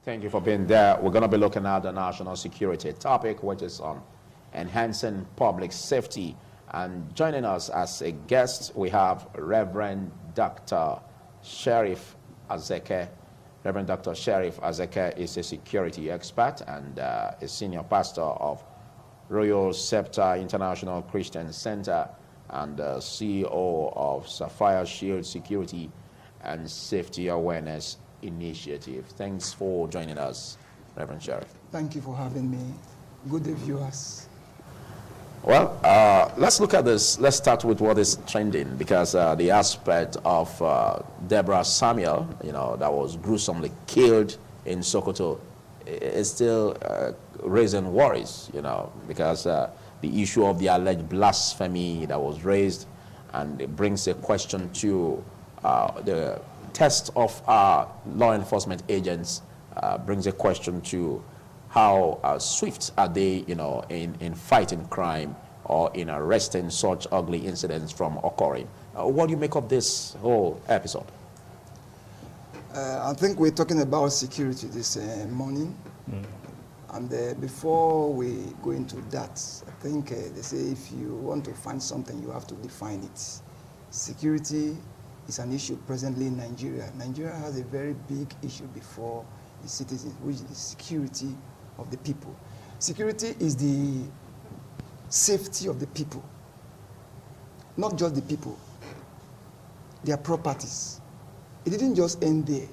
Thank you for being there. We're going to be looking at the national security topic, which is on enhancing public safety. And joining us as a guest, we have Reverend Dr. Sheriff Azeke. Reverend Dr. Sheriff Azeke is a security expert and a senior pastor of Royal Scepter International Christian Center and CEO of Sapphire Shield Security and Safety Awareness Initiative. Thanks for joining us, Reverend Sheriff. Thank you for having me. Good day, viewers. Well, let's look at this. Let's start with what is trending, because the aspect of Deborah Samuel, that was gruesomely killed in Sokoto, is still raising worries, because the issue of the alleged blasphemy that was raised, and it brings a question to the test of our law enforcement agents, brings a question to how swift are they, in fighting crime or in arresting such ugly incidents from occurring. What do you make of this whole episode? I think we're talking about security this morning. And before we go into that, I think they say if you want to find something, you have to define it. Security is an issue presently in Nigeria. Nigeria has a very big issue before the citizens, which is the security of the people. Security is the safety of the people. Not just the people, their properties. It didn't just end there,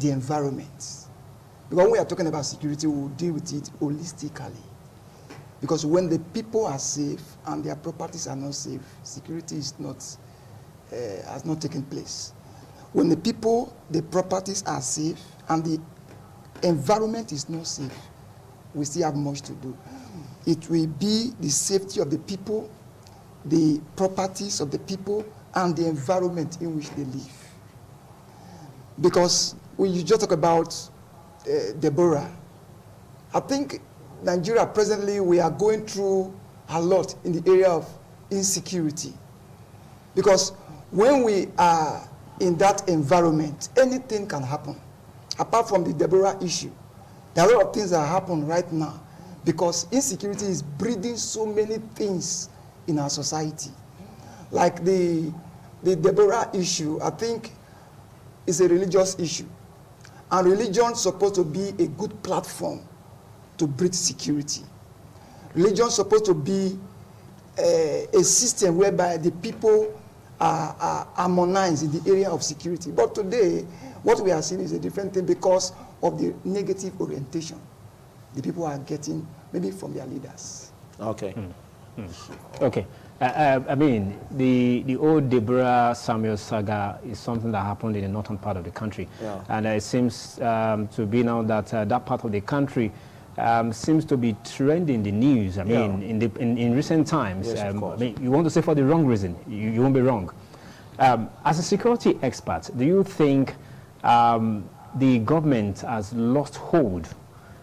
the environment. Because when we are talking about security, we will deal with it holistically. Because when the people are safe and their properties are not safe, security is not, has not taken place. When the people, the properties are safe and the environment is not safe, we still have much to do. It will be the safety of the people, the properties of the people, and the environment in which they live. Because when you just talk about Deborah, I think Nigeria presently, we are going through a lot in the area of insecurity. Because when we are in that environment, anything can happen. Apart from the Deborah issue, there are a lot of things that happen right now because insecurity is breeding so many things in our society. Like the Deborah issue, I think, is a religious issue. And religion is supposed to be a good platform to breed security. Religion is supposed to be a system whereby the people are harmonized in the area of security. But today, what we are seeing is a different thing because of the negative orientation the people are getting, maybe from their leaders. Okay. Okay. I mean, the old Deborah Samuel saga is something that happened in the northern part of the country. Yeah. And it seems to be now that that part of the country seems to be trending the news. I mean, in recent times. Yes, of course. I mean, you want to say for the wrong reason. You won't be wrong. As a security expert, do you think the government has lost hold,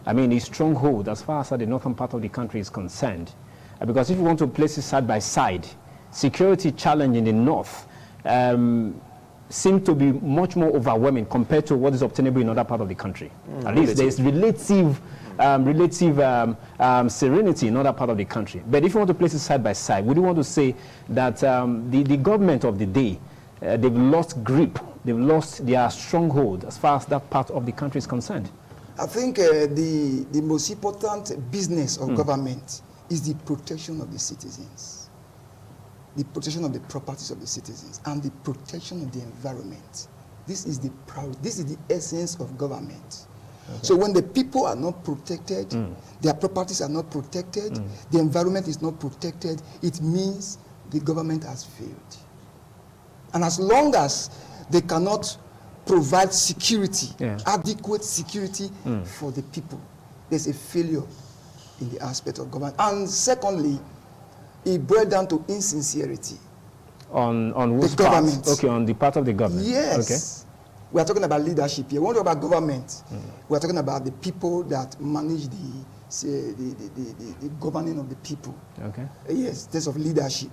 I mean, a stronghold as far as the northern part of the country is concerned? Because if you want to place it side by side, security challenge in the north seems to be much more overwhelming compared to what is obtainable in other part of the country. At least there is relative serenity in other part of the country. But if you want to place it side by side, would you want to say that the government of the day, they've lost grip, they've lost their stronghold as far as that part of the country is concerned? I think the most important business of government is the protection of the citizens, the protection of the properties of the citizens, and the protection of the environment. This is the essence of government. Okay. So when the people are not protected, their properties are not protected, the environment is not protected, it means the government has failed. And as long as they cannot provide security, adequate security for the people, there's a failure in the aspect of government. And secondly, it boils down to insincerity. On whose the government. Part? Okay, on the part of the government. Yes. Okay. We are talking about leadership here. We want to talk about government. We are talking about the people that manage the governing of the people. Okay. Yes, in terms of leadership.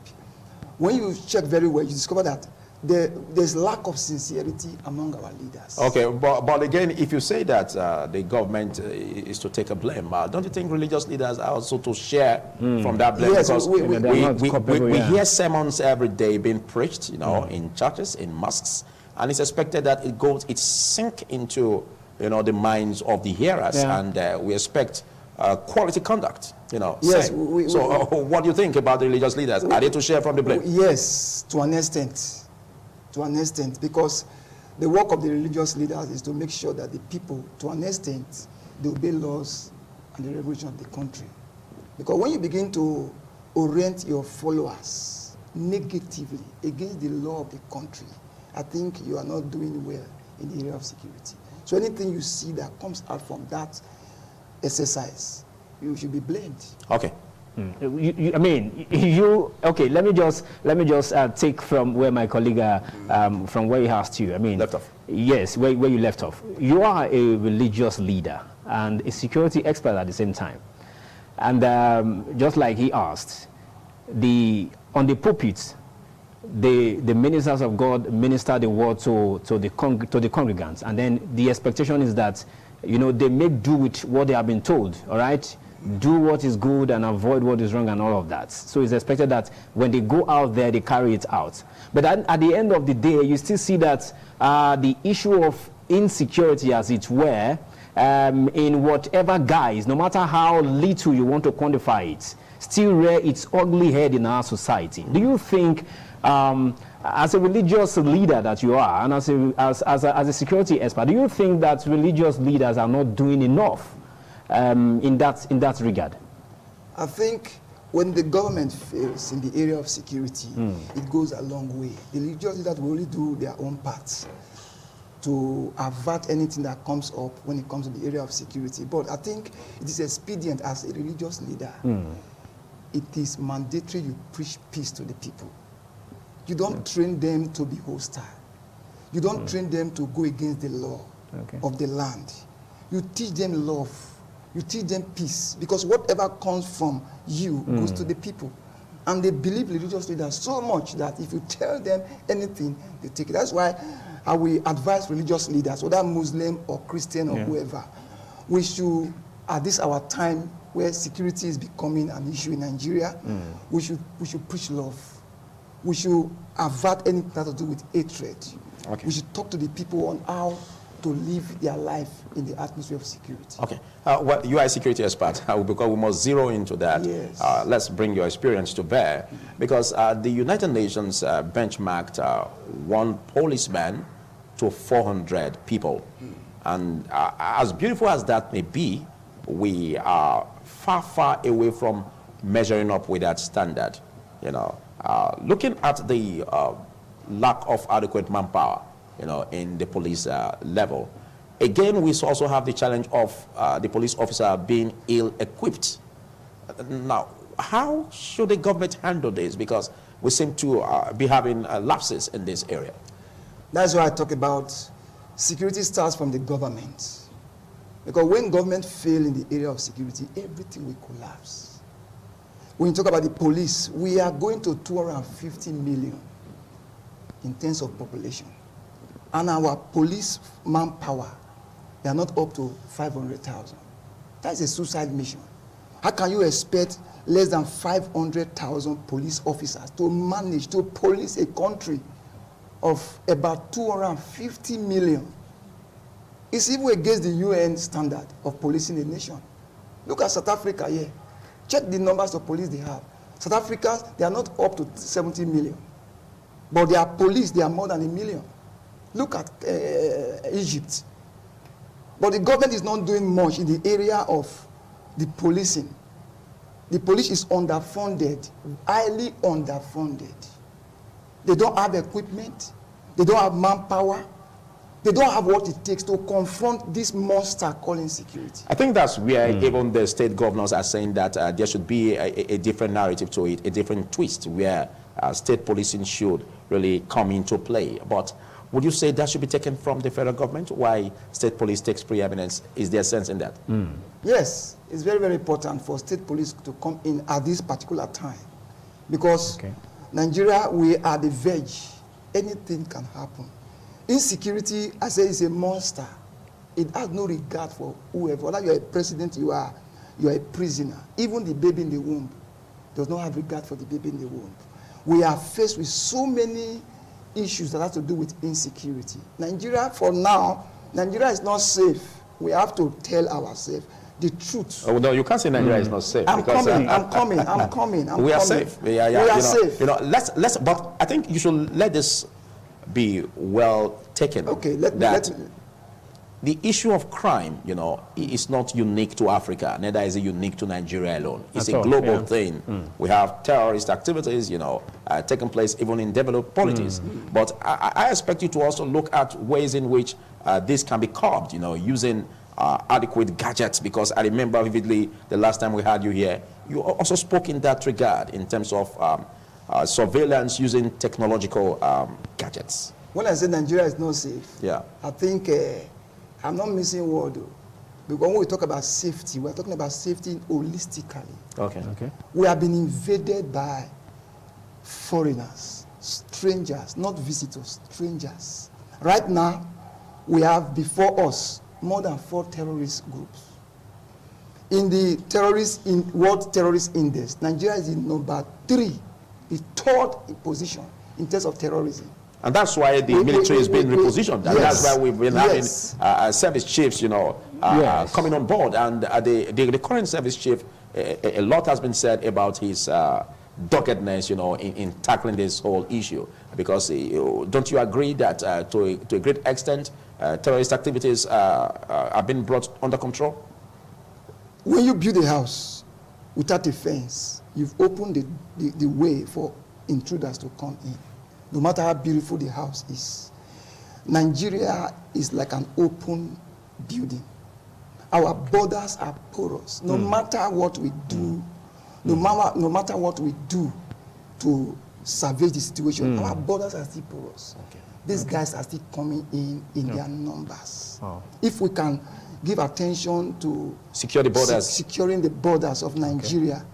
When you check very well, you discover that there's lack of sincerity among our leaders. Okay, but again, if you say that the government is to take a blame, don't you think religious leaders are also to share from that blame? Yes, because we hear sermons every day being preached, you know, in churches, in mosques, and it's expected that it sink into, you know, the minds of the hearers, and we expect quality conduct, you know. Yes. What do you think about the religious leaders? Are they to share from the blame? Yes, to an extent. To an extent, because the work of the religious leaders is to make sure that the people, to an extent, they obey laws and the regulation of the country. Because when you begin to orient your followers negatively against the law of the country, I think you are not doing well in the area of security. So anything you see that comes out from that exercise, you should be blamed. Okay. Okay, let me just take from where my colleague from where he asked you. Left off. Yes, where you left off. You are a religious leader and a security expert at the same time. And just like he asked, on the pulpit, the ministers of God minister the word to the congregants, and then the expectation is that, you know, they make do with what they have been told. All right. Do what is good and avoid what is wrong and all of that. So it's expected that when they go out there, they carry it out. But at the end of the day, you still see that the issue of insecurity, as it were, in whatever guise, no matter how little you want to quantify it, still rear its ugly head in our society. Do you think, as a religious leader that you are, and as a security expert, do you think that religious leaders are not doing enough in that regard? I think when the government fails in the area of security, it goes a long way. The religious leaders will only do their own parts to avert anything that comes up when it comes to the area of security. But I think it is expedient as a religious leader. It is mandatory you preach peace to the people. You don't train them to be hostile. You don't train them to go against the law of the land. You teach them love. You teach them peace, because whatever comes from you goes to the people. And they believe religious leaders so much that if you tell them anything, they take it. That's why I will advise religious leaders, whether Muslim or Christian or whoever, we should, at this our time where security is becoming an issue in Nigeria, we should preach love. We should avert anything that has to do with hatred. Okay. We should talk to the people on how to live their life in the atmosphere of security. Okay. Well, you are a security expert, because we must zero into that. Yes. Let's bring your experience to bear, because the United Nations benchmarked one policeman to 400 people. And as beautiful as that may be, we are far, far away from measuring up with that standard. You know, looking at the lack of adequate manpower, you know, in the police level. Again, we also have the challenge of the police officer being ill-equipped. Now, how should the government handle this? Because we seem to be having lapses in this area. That's why I talk about security starts from the government. Because when government fail in the area of security, everything will collapse. When you talk about the police, we are going to 250 million in terms of population. And our police manpower, they are not up to 500,000. That's a suicide mission. How can you expect less than 500,000 police officers to manage to police a country of about 250 million? It's even against the UN standard of policing a nation. Look at South Africa here. Check the numbers of police they have. South Africans, they are not up to 70 million. But their police, they are more than 1 million. Look at Egypt. But the government is not doing much in the area of the policing. The police is underfunded, highly underfunded. They don't have equipment. They don't have manpower. They don't have what it takes to confront this monster called insecurity. I think that's where even the state governors are saying that there should be a different narrative to it, a different twist, where state policing should really come into play. But would you say that should be taken from the federal government? Why state police takes preeminence? Is there sense in that? Yes, it's very, very important for state police to come in at this particular time. Because Nigeria, we are the verge anything can happen. Insecurity, I say, is a monster. It has no regard for whoever. Whether you're a president, you are a prisoner. Even the baby in the womb does not have regard for the baby in the womb. We are faced with so many issues that have to do with insecurity. Nigeria, for now, Nigeria is not safe. We have to tell ourselves the truth. Oh, no, you can't say Nigeria is not safe. I'm because, coming. We are safe. We are safe. You know, let's. But I think you should let this be well taken. Okay, the issue of crime, you know, is not unique to Africa. Neither is it unique to Nigeria alone. It's a global thing. We have terrorist activities, you know, taking place even in developed polities. But I expect you to also look at ways in which this can be curbed, you know, using adequate gadgets. Because I remember vividly the last time we had you here, you also spoke in that regard in terms of surveillance using technological gadgets. When I say Nigeria is not safe, yeah, I think I'm not missing word though. Because when we talk about safety, we're talking about safety holistically. Okay. We have been invaded by foreigners, strangers, not visitors, strangers. Right now, we have before us more than 4 terrorist groups. In the World Terrorist Index, Nigeria is in number 3, the 3rd position in terms of terrorism. And that's why the military is being repositioned. And yes, that's why we've been having service chiefs, you know, coming on board. And the current service chief, a lot has been said about his doggedness, you know, in tackling this whole issue. Because don't you agree that to a great extent, terrorist activities are being brought under control? When you build a house without a fence, you've opened the way for intruders to come in. No matter how beautiful the house is. Nigeria is like an open building. Our borders are porous. No matter what we do, no matter what we do to salvage the situation, our borders are still porous. These guys are still coming in their numbers. If we can give attention to securing the borders of Nigeria,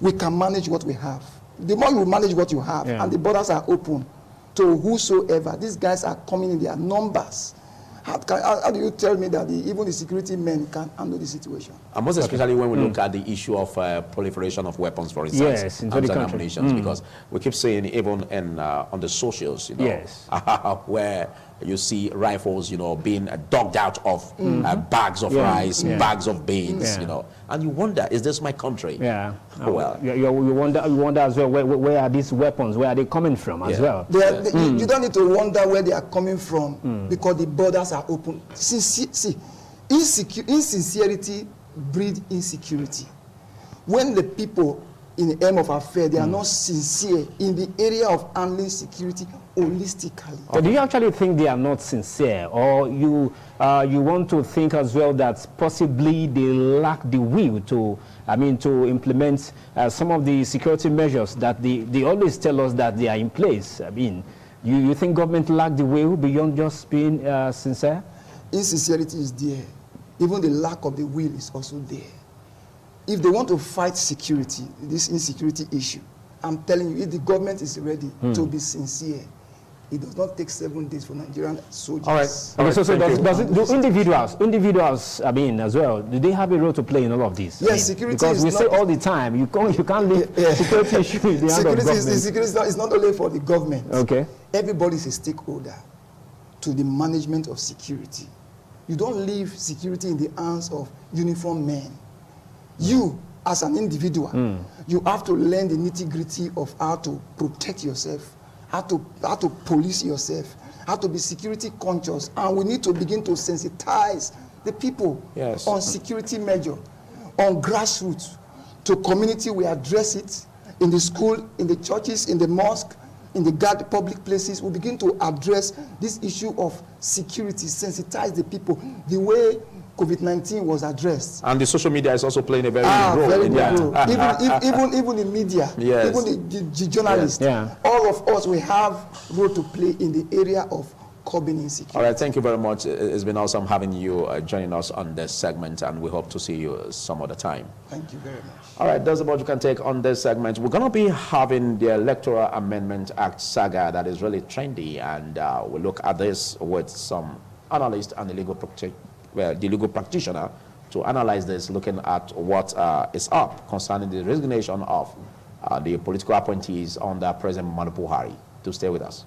we can manage what we have. The more you manage what you have, and the borders are open to whosoever, these guys are coming in their numbers. How do you tell me that even the security men can handle the situation? And most especially when we look at the issue of proliferation of weapons, for instance, yes, arms and ammunition, because we keep saying even on the socials, you know, where you see rifles, you know, being dogged out of bags of rice, bags of beans, you know, and you wonder, is this my country? Yeah. Well, you wonder as well, where are these weapons? Where are they coming from as well? You don't need to wonder where they are coming from because the borders are open. See, insincerity breeds insecurity. When the people in the aim of affairs, they are not sincere in the area of handling security holistically. So do you actually think they are not sincere, or you want to think as well that possibly they lack the will to, to implement some of the security measures that they always tell us that they are in place? You think government lack the will beyond just being sincere? Insincerity is there. Even the lack of the will is also there. If they want to fight security, this insecurity issue, I'm telling you, if the government is ready to be sincere, it does not take 7 days for Nigerian soldiers. All right. Okay, so do individuals, as well, do they have a role to play in all of this? Yes, security because we say all the time, you can't leave security issues in the hand of government. Security is not only for the government. Okay. Everybody is a stakeholder to the management of security. You don't leave security in the hands of uniformed men. You, as an individual, you have to learn the nitty-gritty of how to protect yourself, how to police yourself, how to be security conscious, and we need to begin to sensitize the people on security measure, on grassroots, to community. We address it in the school, in the churches, in the mosque, in the public places. We begin to address this issue of security, sensitize the people the way COVID-19 was addressed. And the social media is also playing a very big role in that. Even in media, even the journalists, all of us, we have role to play in the area of curbing insecurity. All right, thank you very much. It's been awesome having you joining us on this segment, and we hope to see you some other time. Thank you very much. All right, that's about you can take on this segment. We're going to be having the Electoral Amendment Act saga that is really trendy, and we'll look at this with some analyst and the legal practitioner to analyze this, looking at what is up concerning the resignation of the political appointees under President Muhammadu Buhari. To stay with us.